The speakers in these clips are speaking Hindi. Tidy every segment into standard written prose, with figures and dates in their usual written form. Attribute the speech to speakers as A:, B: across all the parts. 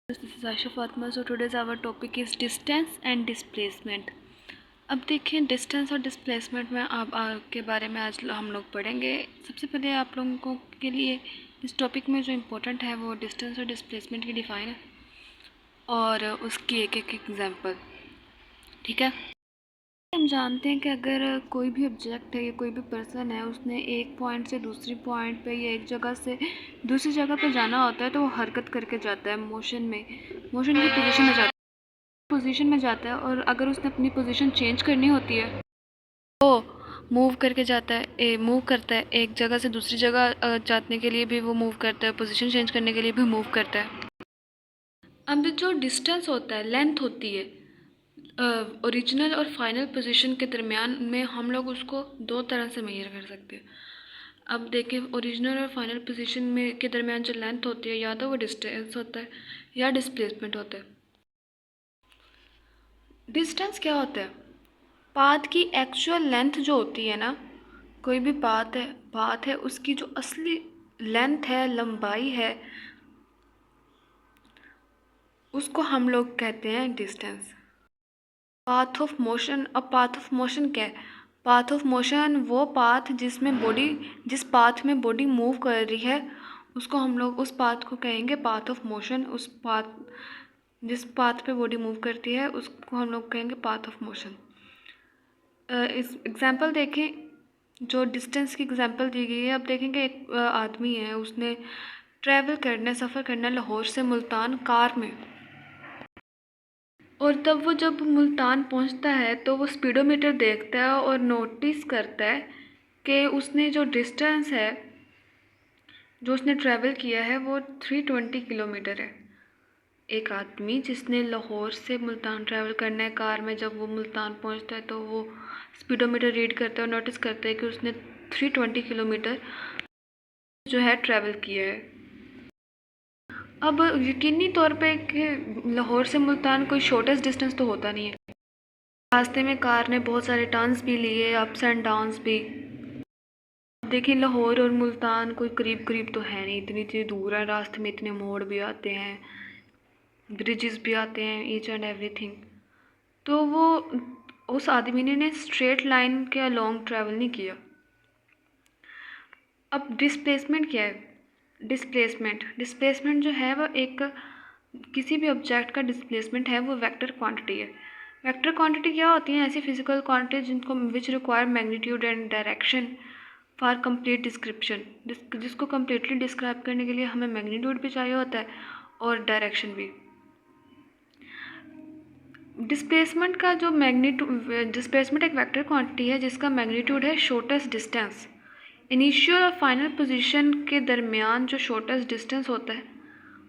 A: This is Aisha Fatma. So today's our topic is distance and displacement. अब देखें डिस्टेंस और डिस्प्लेसमेंट में आप के बारे में आज हम लोग पढ़ेंगे। सबसे पहले आप लोगों के लिए इस टॉपिक में जो इम्पोर्टेंट है वो डिस्टेंस और डिस्प्लेसमेंट की डिफ़ाइन है और उसकी एक एक एग्जांपल। ठीक है, हम जानते हैं कि अगर कोई भी ऑब्जेक्ट है या कोई भी पर्सन है, उसने एक पॉइंट से दूसरी पॉइंट पे या एक जगह से दूसरी जगह पे जाना होता है तो वो हरकत करके जाता है, मोशन की पोजीशन में जाता है। और अगर उसने अपनी पोजीशन चेंज करनी होती है तो मूव करके जाता है, मूव करता है, एक जगह से दूसरी जगह जाने के लिए भी वो मूव करता है, पोजीशन चेंज करने के लिए भी मूव करता है। अब जो डिस्टेंस होता है, लेंथ होती है ओरिजिनल और फाइनल पोजीशन के दरमियान में, हम लोग उसको दो तरह से मेजर कर सकते हैं। अब देखें, ओरिजिनल और फाइनल पोजीशन में के दरमियान जो लेंथ होती है, या तो वो डिस्टेंस होता है या डिस्प्लेसमेंट होता है। डिस्टेंस क्या होता है? पाथ की एक्चुअल लेंथ जो होती है ना, कोई भी पाथ है उसकी जो असली लेंथ है, लंबाई है, उसको हम लोग कहते हैं डिस्टेंस। Path of motion. अब पाथ ऑफ मोशन क्या है? पाथ ऑफ मोशन वो पाथ जिस पाथ में बॉडी मूव कर रही है, उसको हम लोग उस पाथ को कहेंगे पाथ ऑफ मोशन। जिस पाथ पे बॉडी मूव करती है उसको हम लोग कहेंगे पाथ ऑफ मोशन। इस एग्जांपल देखें, जो डिस्टेंस की एग्जांपल दी गई है। अब देखेंगे एक आदमी है, उसने सफ़र करना लाहौर से मुल्तान कार में, और तब वो जब मुल्तान पहुंचता है तो वो स्पीडोमीटर देखता है और नोटिस करता है कि उसने जो डिस्टेंस है जो उसने ट्रैवल किया है वो 320 किलोमीटर है। एक आदमी जिसने लाहौर से मुल्तान ट्रैवल करना है कार में, जब वो मुल्तान पहुंचता है तो वो स्पीडोमीटर रीड करता है और नोटिस करता है कि उसने 320 किलोमीटर जो है ट्रैवल किया है। अब यकीनी तौर पे कि लाहौर से मुल्तान कोई शॉर्टेस्ट डिस्टेंस तो होता नहीं है। रास्ते में कार ने बहुत सारे टर्न्स भी लिए, अप्स एंड डाउन्स भी। देखिए, लाहौर और मुल्तान कोई करीब करीब तो है नहीं, इतनी इतनी दूर है, रास्ते में इतने मोड़ भी आते हैं, ब्रिजेस भी आते हैं, ईच एंड एवरीथिंग। तो वो उस आदमी ने स्ट्रेट लाइन के अलोंग ट्रैवल नहीं किया। अब डिस्प्लेसमेंट क्या है? डिस्प्लेसमेंट जो है वो किसी भी ऑब्जेक्ट का डिस्प्लेसमेंट है, वो वेक्टर क्वांटिटी है। वेक्टर क्वांटिटी क्या होती हैं? ऐसी फिजिकल क्वांटिटी जिनको which require magnitude and direction for complete description. जिसको कम्प्लीटली डिस्क्राइब करने के लिए हमें मैग्नीट्यूड भी चाहिए होता है और डायरेक्शन भी। डिस्प्लेसमेंट एक वेक्टर क्वांटिटी है जिसका मैग्नीट्यूड है शॉर्टेस्ट डिस्टेंस। इनिशियल और फाइनल पोजीशन के दरमियान जो शॉर्टेस्ट डिस्टेंस होता है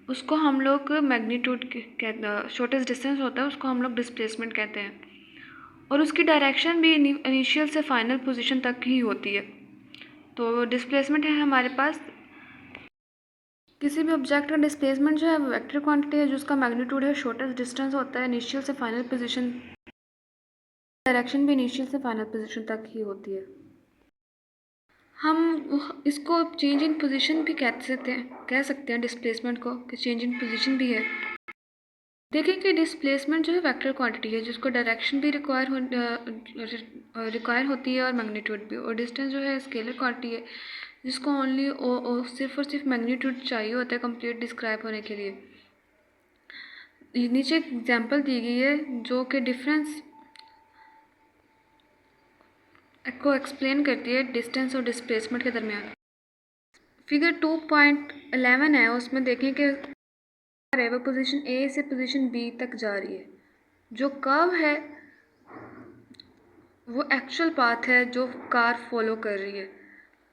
A: उसको हम लोग शॉर्टेस्ट डिस्टेंस होता है उसको हम लोग डिस्प्लेसमेंट कहते हैं। और उसकी डायरेक्शन भी इनिशियल से फाइनल पोजीशन तक ही होती है। तो डिस्प्लेसमेंट है हमारे पास, किसी भी ऑब्जेक्ट का डिस्प्लेसमेंट जो है वो वेक्टर क्वांटिटी है जिसका मैग्नीट्यूड है शॉर्टेस्ट डिस्टेंस होता है इनिशियल से फाइनल पोजीशन। डायरेक्शन भी इनिशियल से फाइनल पोजीशन तक ही होती है। हम इसको चेंज इन पोजीशन भी कह सकते हैं डिस्प्लेसमेंट को, कि चेंज इन पोजीशन भी है। देखें कि डिस्प्लेसमेंट जो है वेक्टर क्वांटिटी है जिसको डायरेक्शन भी रिक्वायर होती है और मैग्नीट्यूड भी। और डिस्टेंस जो है स्केलर क्वांटिटी है जिसको ओनली सिर्फ और सिर्फ मैग्नीट्यूड चाहिए होता है कंप्लीट डिस्क्राइब होने के लिए। नीचे एग्जांपल दी गई है जो कि डिफरेंस को एक्सप्लेन करती है डिस्टेंस और डिस्प्लेसमेंट के दरमियान। फिगर 2.11 है, उसमें देखें कि वो पोजीशन ए से पोजीशन बी तक जा रही है। जो कर्व है वो एक्चुअल पाथ है जो कार फॉलो कर रही है,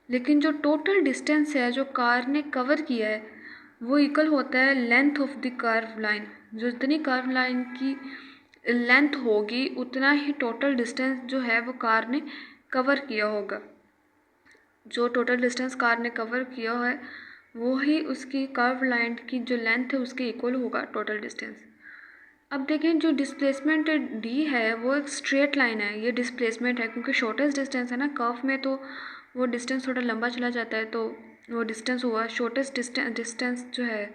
A: लेकिन जो टोटल डिस्टेंस है जो कार ने कवर किया है वो इक्वल होता है length of the curve line. जो जितनी कर्व लाइन की लेंथ होगी उतना ही टोटल डिस्टेंस जो है वो कार ने कवर किया होगा। जो टोटल डिस्टेंस कार ने कवर किया है वो ही उसकी कर्व लाइन की जो लेंथ है उसके इक्वल होगा टोटल डिस्टेंस। अब देखें, जो डिस्प्लेसमेंट डी है वो एक स्ट्रेट लाइन है, ये डिस्प्लेसमेंट है क्योंकि शॉर्टेस्ट डिस्टेंस है ना, कर्व में तो वो डिस्टेंस थोड़ा लंबा चला जाता है, तो वो डिस्टेंस हुआ। शॉर्टेस्ट डिस्टेंस जो है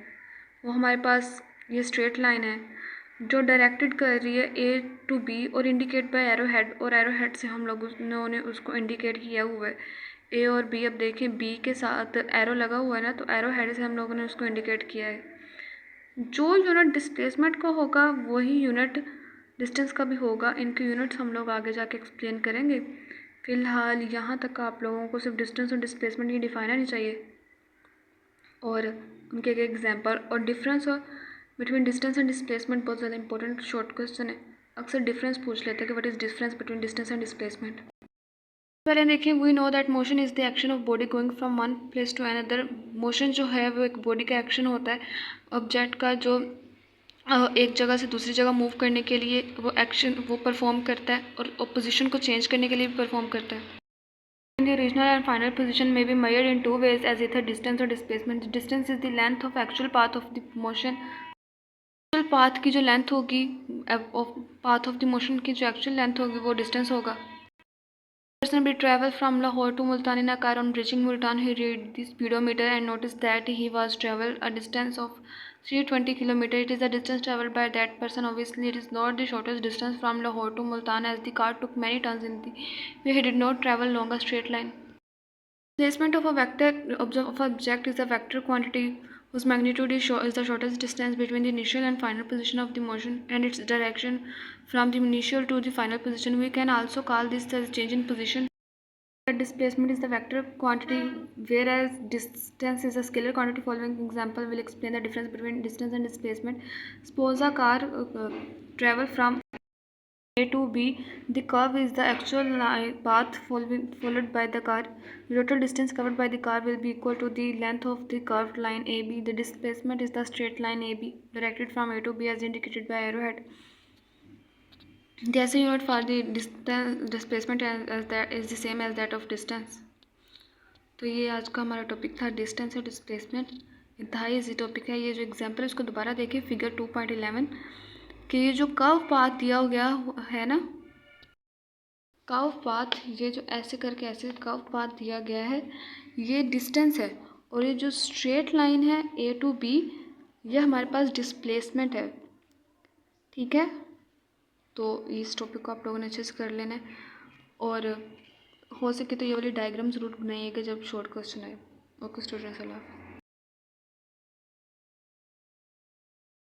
A: वो हमारे पास ये स्ट्रेट लाइन है जो डायरेक्टेड कर रही है ए टू बी और इंडिकेट बाय एरो हेड, और एरो हेड से हम लोग उन्होंने उसको इंडिकेट किया हुआ है ए और बी। अब देखें बी के साथ एरो लगा हुआ है ना, तो एरो हेड से हम लोगों ने उसको इंडिकेट किया है। जो यूनिट डिस्प्लेसमेंट का होगा वही यूनिट डिस्टेंस का भी होगा। इनके यूनिट्स हम लोग आगे जाके एक्सप्लेन करेंगे। फ़िलहाल यहाँ तक आप लोगों को सिर्फ डिस्टेंस और डिस्प्लेसमेंट ही डिफाइन आनी चाहिए, और उनके एक एग्जांपल और डिफरेंस और बिटवीन डिस्टेंस एंड डिस्प्लेसमेंट बहुत ज़्यादा इंपॉर्टेंट शॉर्ट क्वेश्चन है। अक्सर डिफरेंस पूछ लेते हैं कि what is difference between distance and displacement. पहले देखें, we know that motion is the action of body going from one place to another. Motion जो है वो एक बॉडी का एक्शन होता है ऑब्जेक्ट का, जो एक जगह से दूसरी जगह मूव करने के लिए वो एक्शन वो परफॉर्म करता है, और पोजीशन को चेंज करने के लिए भी परफॉर्म करता है। The original and final position may be measured in two ways as either distance or displacement. Distance is the length of actual path of the motion. Actual path की जो length होगी, path of the motion की जो actual length होगी वो distance होगा। Person will travel from Lahore to Multan in a car. On reaching Multan, he read the speedometer and noticed that he was traveled a distance of 320 km. It is the distance traveled by that person. Obviously, it is not the shortest distance from Lahore to Multan, as the car took many turns in the way. He did not travel along a straight line. Displacement of a vector of object is a vector quantity whose magnitude is the shortest distance between the initial and final position of the motion and its direction from the initial to the final position. We can also call this as change in position. Displacement is the vector quantity, whereas distance is a scalar quantity. Following example will explain the difference between distance and displacement. Suppose a car travel from A to B. The curve is the actual path followed by the car. The total distance covered by the car will be equal to the length of the curved line AB. The displacement is the straight line AB directed from A to B as indicated by arrowhead. The SI unit for the distance displacement as that is the same as that of distance. तो ये आज का हमारा टॉपिक था डिस्टेंस और डिस्प्लेसमेंट। इंतहाई इजी टॉपिक है। ये जो एग्जांपल है उसको दोबारा देखिए, फिगर 2.11 कि ये जो कर्व पाथ दिया गया है ना, कर्व पाथ, ये जो ऐसे करके ऐसे कर्व पाथ दिया गया है ये डिस्टेंस है, और ये जो स्ट्रेट लाइन है ए टू बी ये हमारे पास डिस्प्लेसमेंट है। ठीक है, तो इस टॉपिक को आप लोगों ने अच्छे से कर लेना है, और हो सके तो ये वाली डायग्राम ज़रूर बनाइएगा जब शॉर्ट क्वेश्चन आए। ओके स्टूडेंट्स, अल्लाह।